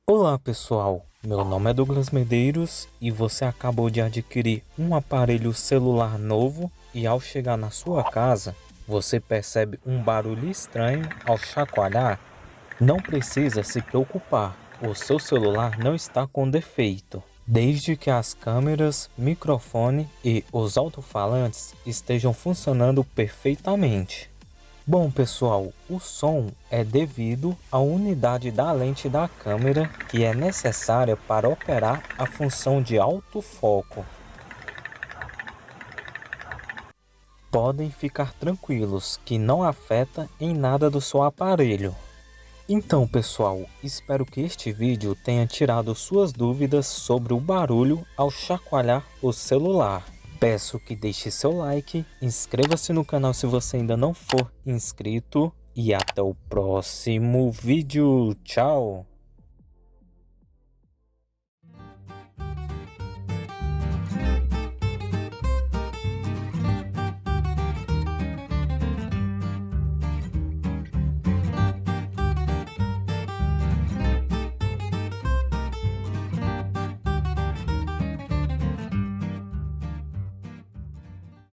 Olá pessoal, meu nome é Douglas Medeiros e você acabou de adquirir um aparelho celular novo e ao chegar na sua casa, você percebe um barulho estranho ao chacoalhar? Não precisa se preocupar, o seu celular não está com defeito, desde que as câmeras, microfone e os alto-falantes estejam funcionando perfeitamente. Bom pessoal, o som é devido à unidade da lente da câmera que é necessária para operar a função de autofoco. Podem ficar tranquilos que não afeta em nada do seu aparelho. Então pessoal, espero que este vídeo tenha tirado suas dúvidas sobre o barulho ao chacoalhar o celular. Peço que deixe seu like, inscreva-se no canal se você ainda não for inscrito e até o próximo vídeo. Tchau!